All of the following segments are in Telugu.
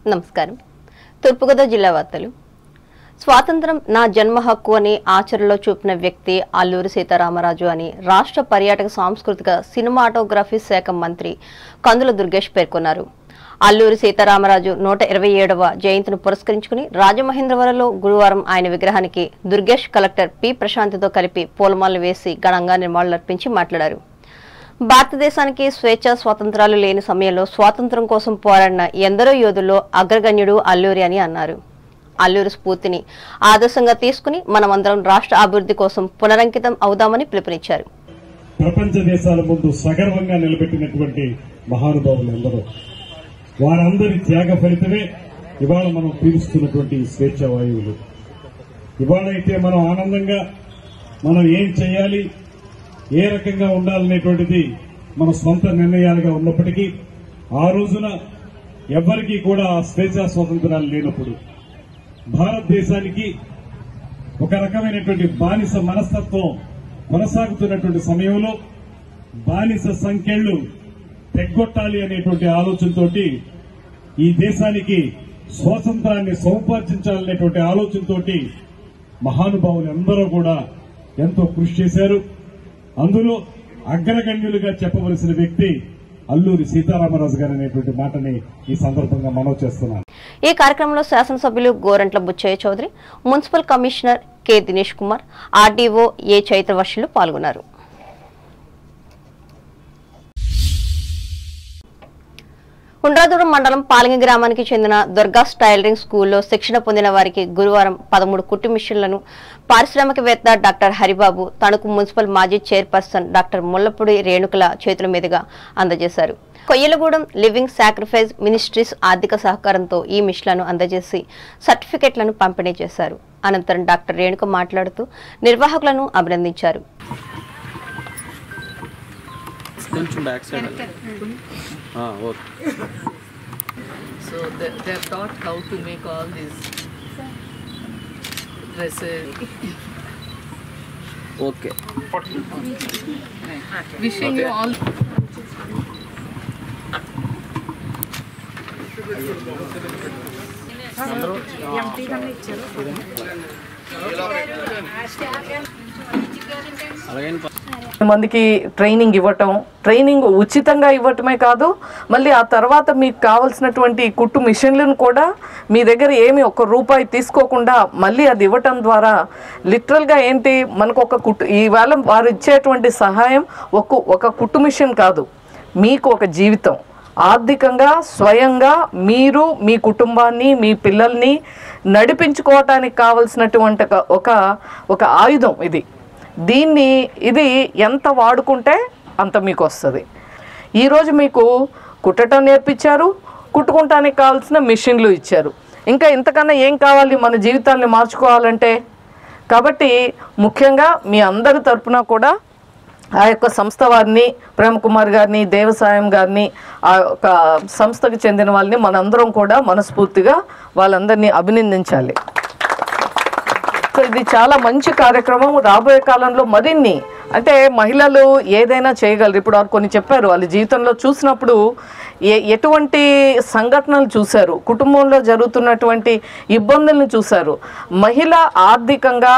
నమస్కారం. తూర్పుగోదావరి జిల్లా వార్తలు. స్వాతంత్రం నా జన్మ హక్కు అని ఆచరణలో చూపిన వ్యక్తి అల్లూరి సీతారామరాజు అని రాష్ట్ర పర్యాటక సాంస్కృతిక సినిమాటోగ్రఫీ శాఖ మంత్రి కందుల దుర్గేష్ పేర్కొన్నారు. అల్లూరి సీతారామరాజు 127వ జయంతిని పురస్కరించుకుని రాజమహేంద్రవరంలో గురువారం ఆయన విగ్రహానికి దుర్గేష్ కలెక్టర్ పి ప్రశాంతితో కలిపి పూలమాలలు వేసి ఘనంగా నివాళులర్పించి మాట్లాడారు. భారతదేశానికి స్వేచ్ఛ స్వాతంత్రాలు లేని సమయంలో స్వాతంత్రం కోసం పోరాడిన ఎందరో యోధుల్లో అగ్రగణ్యుడు అల్లూరి అని అన్నారు. అల్లూరి స్ఫూర్తిని ఆదర్శంగా తీసుకుని మనమందరం రాష్ట్ర అభివృద్ధి కోసం పునరంకితం అవుదామని పిలుపునిచ్చారు. ప్రపంచ దేశాల ముందు సగర్వంగా నిలబెట్టినటువంటి మహానుభావులు ఎందరో, వారందరి త్యాగ ఫలితమే ఇవాళ మనం పీలుస్తున్నటువంటి స్వేచ్ఛ వాయువులు. ఇవాళ అయితే మనం ఆనందంగా మనం ఏం చేయాలి, ఏ రకంగా ఉండాలనేటువంటిది మన సొంత నిర్ణయాలుగా ఉన్నప్పటికీ ఆ రోజున ఎవ్వరికీ కూడా ఆ స్వేచ్ఛా స్వాతంత్రాలు లేనప్పుడు భారతదేశానికి ఒక రకమైనటువంటి బానిస మనస్తత్వం కొనసాగుతున్నటువంటి సమయంలో బానిస సంఖ్యలు తెగ్గొట్టాలి అనేటువంటి ఆలోచనతోటి ఈ దేశానికి స్వాతంత్రాన్ని సముపార్జించాలనేటువంటి ఆలోచనతోటి మహానుభావులు అందరూ కూడా ఎంతో కృషి చేశారు. అందులో అగ్రగణ్యులుగా చెప్పవలసిన వ్యక్తి అల్లూరి సీతారామరాజు గారు అనేటువంటి మాటని ఈ సందర్భంగా మనవి చేస్తున్నాను. ఈ కార్యక్రమంలో శాసనసభ్యులు Gorantla Butchaiah Chowdary, municipal commissioner K Dinesh Kumar, RDO A చైత్రవర్షులు పాల్గొన్నారు. ఉండ్రాదూరం మండలం పాలంగి గ్రామానికి చెందిన దుర్గాస్ టైలరింగ్ స్కూల్లో శిక్షణ పొందిన వారికి గురువారం 13 కుట్టు మిషన్లను పారిశ్రామికవేత్త డాక్టర్ హరిబాబు, తణుకు మున్సిపల్ మాజీ చైర్పర్సన్ డాక్టర్ ముల్లపూడి రేణుకల చేతుల మీదుగా అందజేశారు. కొయ్యలగూడెం లివింగ్ సాక్రిఫైస్ మినిస్ట్రీస్ ఆర్థిక సహకారంతో ఈ మిషన్లను అందజేసి సర్టిఫికెట్లను పంపిణీ చేశారు. అనంతరం డాక్టర్ రేణుక మాట్లాడుతూ నిర్వాహకులను అభినందించారు. So they are taught how to make all these dresses. Okay. Wishing you all. మందికి ట్రైనింగ్ ఇవ్వటం, ట్రైనింగ్ ఉచితంగా ఇవ్వటమే కాదు, మళ్ళీ ఆ తర్వాత మీకు కావాల్సినటువంటి కుట్టు మిషన్లను కూడా మీ దగ్గర ఏమి ₹1 తీసుకోకుండా మళ్ళీ అది ఇవ్వటం ద్వారా లిటరల్గా ఏంటి, మనకు ఒక కుట్టు ఈవేళ వారు ఇచ్చేటువంటి సహాయం ఒక కుట్టు మిషన్ కాదు, మీకు ఒక జీవితం. ఆర్థికంగా స్వయంగా మీరు మీ కుటుంబాన్ని, మీ పిల్లల్ని నడిపించుకోవటానికి కావలసినటువంటి ఒక ఆయుధం ఇది. ఇది ఎంత వాడుకుంటే అంత మీకు వస్తుంది. ఈరోజు మీకు కుట్టడం నేర్పించారు, కుట్టుకుంటానికి కావాల్సిన మిషన్లు ఇచ్చారు. ఇంకా ఇంతకన్నా ఏం కావాలి మన జీవితాన్ని మార్చుకోవాలంటే? కాబట్టి ముఖ్యంగా మీ అందరి తరపున కూడా ఆ యొక్క సంస్థ వారిని, ప్రేమకుమార్ గారిని, దేవసాయం గారిని, ఆ యొక్క సంస్థకు చెందిన వాళ్ళని మనందరం కూడా మనస్ఫూర్తిగా వాళ్ళందరినీ అభినందించాలి. సో ఇది చాలా మంచి కార్యక్రమం. రాబోయే కాలంలో మరిన్ని, అంటే మహిళలు ఏదైనా చేయగలరు. ఇప్పుడు వారు కొన్ని చెప్పారు, వాళ్ళ జీవితంలో చూసినప్పుడు ఎటువంటి సంఘటనలు చూశారు, కుటుంబంలో జరుగుతున్నటువంటి ఇబ్బందులను చూశారు. మహిళ ఆర్థికంగా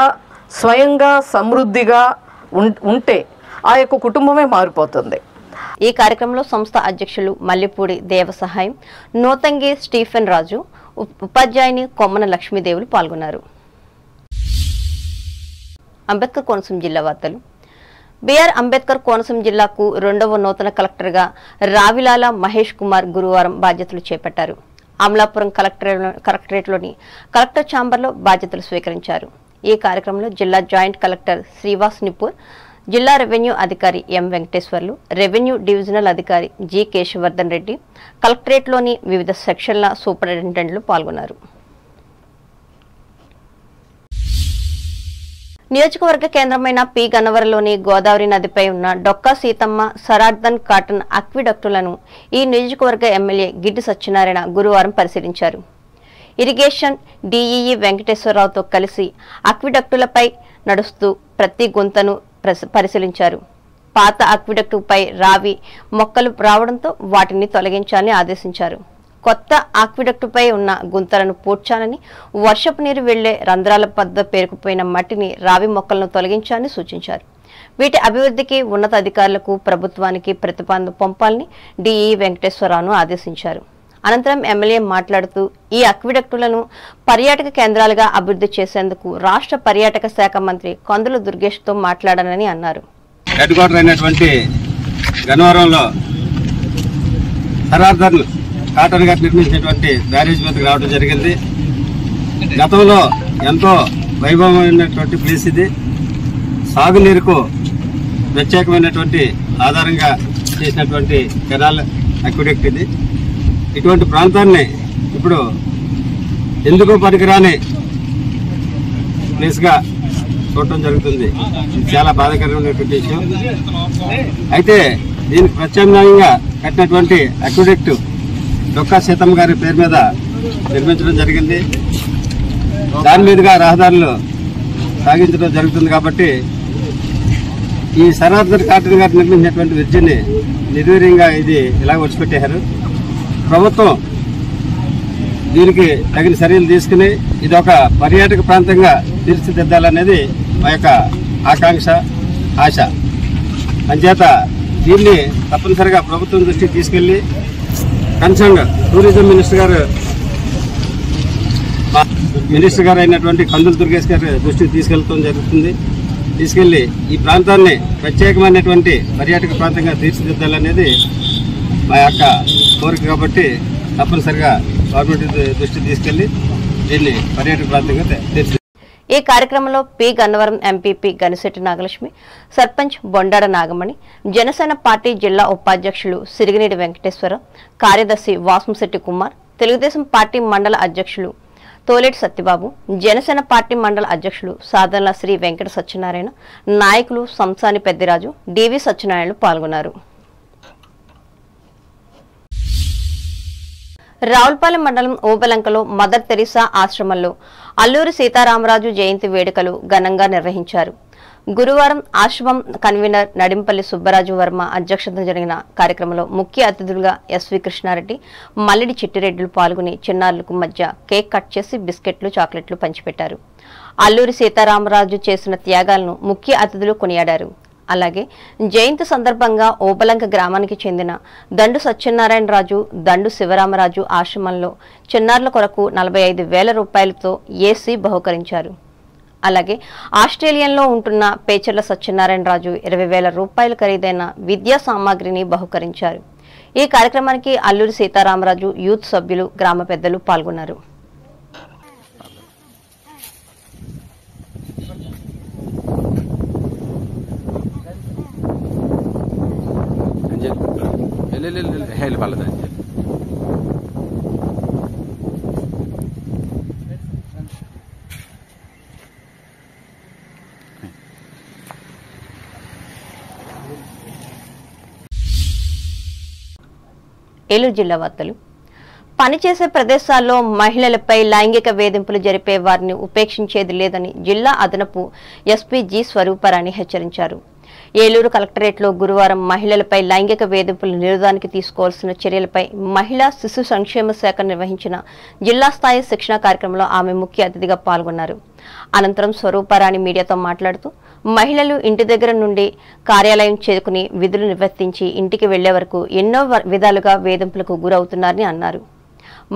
స్వయంగా సమృద్ధిగా ఉంటే ఆ యొక్క కుటుంబమే మారిపోతుంది. ఈ కార్యక్రమంలో సంస్థ అధ్యక్షులు మల్లెపూడి దేవసహాయం, నూతంగి స్టీఫెన్ రాజు, ఉపాధ్యాయుని కొమ్మన లక్ష్మీదేవులు పాల్గొన్నారు. అంబేద్కర్ కోనసీమ జిల్లా వార్తలు. బిఆర్ అంబేద్కర్ కోనసీమ జిల్లాకు 2వ నూతన కలెక్టర్గా రావిలాల మహేష్ కుమార్ గురువారం బాధ్యతలు చేపట్టారు. అమలాపురం కలెక్టరేట్లోని కలెక్టర్ ఛాంబర్లో బాధ్యతలు స్వీకరించారు. ఈ కార్యక్రమంలో జిల్లా జాయింట్ కలెక్టర్ శ్రీవాస్ నిపూర్, జిల్లా రెవెన్యూ అధికారి ఎం వెంకటేశ్వర్లు, రెవెన్యూ డివిజనల్ అధికారి జి కేశవర్ధన్ రెడ్డి, కలెక్టరేట్లోని వివిధ సెక్షన్ల సూపరింటెండెంట్లు పాల్గొన్నారు. నియోజకవర్గ కేంద్రమైన పి గన్నవరంలోని గోదావరి నదిపై ఉన్న డొక్కా సీతమ్మ సరార్దన్ కాటన్ అక్విడక్టులను ఈ నియోజకవర్గ ఎమ్మెల్యే గిడ్డి సత్యనారాయణ గురువారం పరిశీలించారు. ఇరిగేషన్ డీఈఈ వెంకటేశ్వరరావుతో కలిసి అక్విడక్టులపై నడుస్తూ ప్రతి గుంతను పరిశీలించారు. పాత అక్విడక్టుపై రావి మొక్కలు రావడంతో వాటిని తొలగించాలని ఆదేశించారు. కొత్త ఆక్విడక్టుపై ఉన్న గుంతలను పూడ్చాలని, వర్షపు నీరు వెళ్లే రంధ్రాల వద్ద పేరుకుపోయిన మట్టిని, రావి మొక్కలను తొలగించాలని సూచించారు. వీటి అభివృద్ధికి ఉన్నత అధికారులకు, ప్రభుత్వానికి ప్రతిపాదన పంపాలని డిఈ వెంకటేశ్వరరావును ఆదేశించారు. అనంతరం ఎమ్మెల్యే మాట్లాడుతూ ఈ అక్విడక్టులను పర్యాటక కేంద్రాలుగా అభివృద్ధి చేసేందుకు రాష్ట్ర పర్యాటక శాఖ మంత్రి కందుల దుర్గేష్తో మాట్లాడానని అన్నారు. హెడ్ క్వార్టర్ అయినటువంటి గన్నవరంలో సరార్ధన్ కాటన్ గారు నిర్మించినటువంటి బ్యారేజ్ మీదకి రావడం జరిగింది. గతంలో ఎంతో వైభవమైనటువంటి ప్లేస్ ఇది. సాగునీరుకు ప్రత్యేకమైనటువంటి ఆధారంగా చేసినటువంటి కెనాల్ అక్విడక్ట్ ఇది. ఇటువంటి ప్రాంతాన్ని ఇప్పుడు ఎందుకు పనికిరాని ప్లేస్గా చూడటం జరుగుతుంది. ఇది చాలా బాధాకరమైనటువంటి విషయం. అయితే దీనికి ప్రత్యామ్నాయంగా కట్టినటువంటి అక్విడక్ట్ డొక్కా సీతమ్మ గారి పేరు మీద నిర్మించడం జరిగింది. దాని మీదుగా రహదారులు సాగించడం జరుగుతుంది. కాబట్టి ఈ సరార్ధన్ కాటన్ గారు నిర్మించినటువంటి బ్రిడ్జిని నిర్వీర్యంగా ఇది ఇలా విడిచిపెట్టారు. ప్రభుత్వం దీనికి తగిన చర్యలు తీసుకుని ఇది ఒక పర్యాటక ప్రాంతంగా తీర్చిదిద్దాలనేది మా యొక్క ఆకాంక్ష, ఆశ. అంచేత దీన్ని తప్పనిసరిగా ప్రభుత్వం దృష్టికి తీసుకెళ్లి కన్సర్న్ టూరిజం మినిస్టర్ గారు అయినటువంటి కందుల దుర్గేష్ గారి దృష్టికి తీసుకెళ్లడం జరుగుతుంది. తీసుకెళ్లి ఈ ప్రాంతాన్ని ప్రత్యేకమైనటువంటి పర్యాటక ప్రాంతంగా తీర్చిదిద్దాలనేది మా యొక్క కోరిక. కాబట్టి తప్పనిసరిగా గవర్నమెంట్ దృష్టికి తీసుకెళ్లి దీన్ని పర్యాటక ప్రాంతంగా తీర్చిదిద్దాలి. ఈ కార్యక్రమంలో P Gannavaram MPP Ganishetti Nagalakshmi, sarpanch Bondada Nagamani, Janasena party జిల్లా ఉపాధ్యక్షులు సిరిగినేడి వెంకటేశ్వరరావు, కార్యదర్శి వాసంశెట్టి కుమార్, తెలుగుదేశం పార్టీ మండల అధ్యక్షులు తోలేటి సత్యబాబు, జనసేన పార్టీ మండల అధ్యక్షులు సాధనల శ్రీ వెంకట సత్యనారాయణ, నాయకులు సంసాని పెద్దిరాజు, డివి సత్యనారాయణలు పాల్గొన్నారు. రావులపాలెం మండలం ఓబలంకలో మదర్ తెరీసా ఆశ్రమంలో అల్లూరి సీతారామరాజు జయంతి వేడుకలు ఘనంగా నిర్వహించారు. గురువారం ఆశ్రమం కన్వీనర్ నడింపల్లి సుబ్బరాజు వర్మ అధ్యక్షతన జరిగిన కార్యక్రమంలో ముఖ్య అతిథులుగా ఎస్వి కృష్ణారెడ్డి, మల్లిడి చిట్టిరెడ్డిలు పాల్గొని చిన్నారులకు మధ్య కేక్ కట్ చేసి బిస్కెట్లు, చాక్లెట్లు పంచిపెట్టారు. అల్లూరి సీతారామరాజు చేసిన త్యాగాలను ముఖ్య అతిథులు కొనియాడారు. అలాగే జయంతి సందర్భంగా ఓబలంక గ్రామానికి చెందిన దండు సత్యనారాయణరాజు, దండు శివరామరాజు ఆశ్రమంలో చిన్నారుల కొరకు 45,000 రూపాయలతో ఏసీ బహుకరించారు. అలాగే ఆస్ట్రేలియాలో ఉంటున్న పేచర్ల సత్యనారాయణరాజు 20,000 రూపాయలు ఖరీదైన విద్యా సామాగ్రిని బహుకరించారు. ఈ కార్యక్రమానికి అల్లూరి సీతారామరాజు యూత్ సభ్యులు, గ్రామ పెద్దలు పాల్గొన్నారు. ఏలూరు జిల్లా వార్తలు. పనిచేసే ప్రదేశాల్లో మహిళలపై లైంగిక వేధింపులు జరిపే వారిని ఉపేక్షించేది లేదని జిల్లా అదనపు ఎస్పీ జి స్వరూపరాణి హెచ్చరించారు. ఏలూరు కలెక్టరేట్లో గురువారం మహిళలపై లైంగిక వేధింపుల నిరోధానికి తీసుకోవాల్సిన చర్యలపై మహిళా శిశు సంక్షేమ శాఖ నిర్వహించిన జిల్లా స్థాయి శిక్షణ కార్యక్రమంలో ఆమె ముఖ్య అతిథిగా పాల్గొన్నారు. అనంతరం స్వరూపరాణి మీడియాతో మాట్లాడుతూ మహిళలు ఇంటి దగ్గర నుండి కార్యాలయం చేరుకుని విధులు నిర్వర్తించి ఇంటికి వెళ్లే వరకు ఎన్నో విధాలుగా వేధింపులకు గురవుతున్నారని అన్నారు.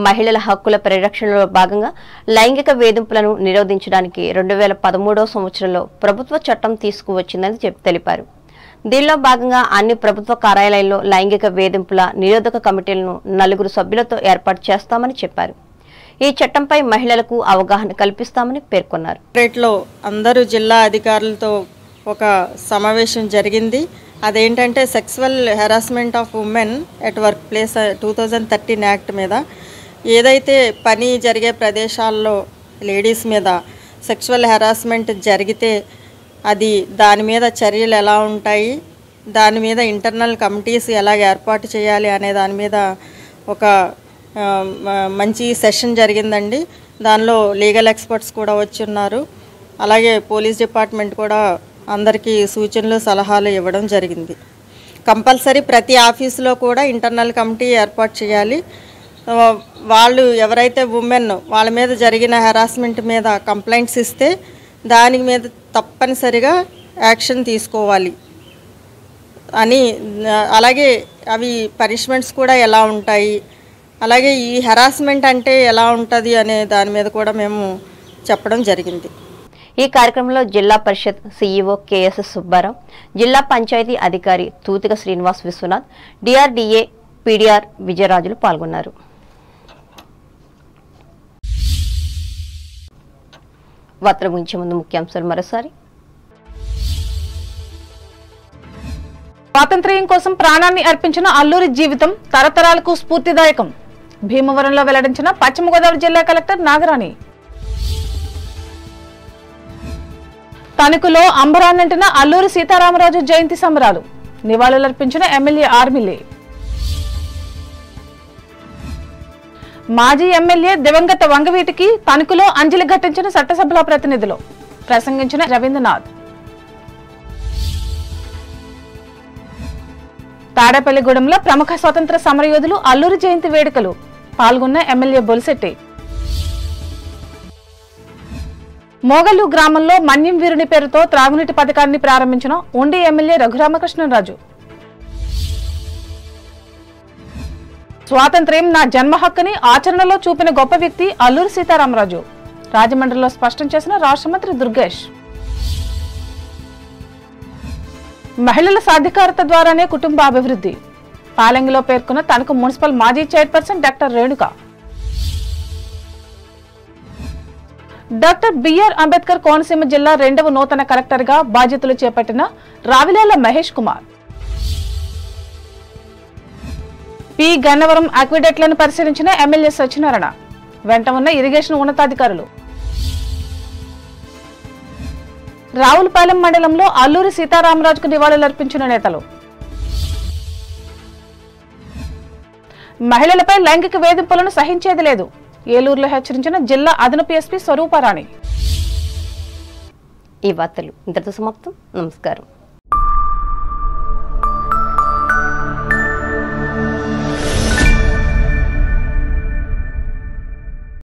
మహిళల హక్కుల పరిరక్షణలో భాగంగా లైంగిక వేధింపులను నిరోధించడానికి 2013వ సంవత్సరంలో ప్రభుత్వ చట్టం తీసుకువచ్చిందని తెలిపారు. దీనిలో భాగంగా అన్ని ప్రభుత్వ కార్యాలయాల్లో లైంగిక వేధింపుల నిరోధక కమిటీలను 4 సభ్యులతో ఏర్పాటు చేస్తామని చెప్పారు. ఈ చట్టంపై మహిళలకు అవగాహన కల్పిస్తామని పేర్కొన్నారు. అందరూ జిల్లా అధికారులతో ఒక సమావేశం జరిగింది. అదేంటంటే sexual harassment of women at work place 2013 act మీద ఏదైతే పని జరిగే ప్రదేశాల్లో లేడీస్ మీద సెక్సువల్ హెరాస్మెంట్ జరిగితే దాని మీద చర్యలు ఎలా ఉంటాయి, దాని మీద ఇంటర్నల్ కమిటీస్ ఎలా ఏర్పాటు చేయాలి అనే దాని మీద ఒక మంచి సెషన్ జరిగిందండి. దానిలో లీగల్ ఎక్స్పర్ట్స్ కూడా వచ్చి ఉన్నారు. అలాగే పోలీస్ డిపార్ట్మెంట్ కూడా అందరికీ సూచనలు, సలహాలు ఇవ్వడం జరిగింది. కంపల్సరీ ప్రతి ఆఫీసులో కూడా ఇంటర్నల్ కమిటీ ఏర్పాటు చేయాలి. వాళ్ళు ఎవరైతే ఉమెన్ వాళ్ళ మీద జరిగిన హెరాస్మెంట్ మీద కంప్లైంట్స్ ఇస్తే దాని మీద తప్పనిసరిగా యాక్షన్ తీసుకోవాలి అని, అలాగే అవి పనిష్మెంట్స్ కూడా ఎలా ఉంటాయి, అలాగే ఈ హెరాస్మెంట్ అంటే ఎలా ఉంటుంది అనే దాని మీద కూడా మేము చెప్పడం జరిగింది. ఈ కార్యక్రమంలో జిల్లా పరిషత్ సీఈఓ కెఎస్ సుబ్బారావు, జిల్లా పంచాయతీ అధికారి తూతిక శ్రీనివాస్ విశ్వనాథ్, డిఆర్డీఏ పీడీఆర్ విజయరాజులు పాల్గొన్నారు. వార్తల గురించి ముందు ముఖ్యాంశాలు మరోసారి. స్వాతంత్ర్యం కోసం ప్రాణాన్ని అర్పించిన అల్లూరి జీవితం తరతరాలకు స్ఫూర్తిదాయకం. భీమవరంలో వెల్లడించిన పశ్చిమ గోదావరి జిల్లా కలెక్టర్ నాగరాణి. తణుకులో అంబరాన్నంటిన అల్లూరి సీతారామరాజు జయంతి సంబరాలు. నివాళులర్పించిన ఎమ్మెల్యే ఆర్మిలే. మాజీ ఎమ్మెల్యే దివంగత వంగవీటికి తణుకులో అంజలి ఘటించిన చట్టసభల ప్రతినిధులు. ప్రసంగించిన రవీంద్రనాథ్. తాడేపల్లిగూడెంలో ప్రముఖ స్వతంత్ర సమరయోధులు అల్లూరి జయంతి వేడుకలు. పాల్గొన్న ఎమ్మెల్యే బొలిశెట్టి. మోగల్లు గ్రామంలో మన్యం వీరుని పేరుతో త్రాగునీటి పథకాన్ని ప్రారంభించిన ఉండి ఎమ్మెల్యే రఘురామకృష్ణరాజు. స్వాతంత్ర్యం నా జన్మ హక్కుని ఆచరణలో చూపిన గొప్ప వ్యక్తి అల్లూరి సీతారామరాజు. రాజమండ్రిలో స్పష్టం చేసిన రాష్ట్ర మంత్రి దుర్గేష్. మహిళల సాధికారత ద్వారానే కుటుంబ అభివృద్ధి. పాలెంగిలో పేర్కొన్న తణుకు మున్సిపల్ మాజీ chairperson doctor Renuka. Doctor BR Ambedkar Konaseema జిల్లా 2వ నూతన కలెక్టర్ గా బాధ్యతలు చేపట్టిన రావిలాల మహేష్ కుమార్. పి గన్నవరం అక్విడెట్లను పరిశీలించిన ఎమ్మెల్యే సత్యనారాయణ. వెంట ఉన్న ఇరిగేషన్ ఉన్నతాధికారులు. రావులపాలెం మండలంలో అల్లూరి సీతారామరాజుకు నివాళులర్పించిన నేతలు. మహిళలపై లైంగిక వేధింపులను సహించేది లేదు. ఏలూరులో హెచ్చరించిన జిల్లా అదనపు ఎస్పీ స్వరూపారాణి. ఈ వార్తలు ఇంతటితో సమాప్తం. నమస్కారం.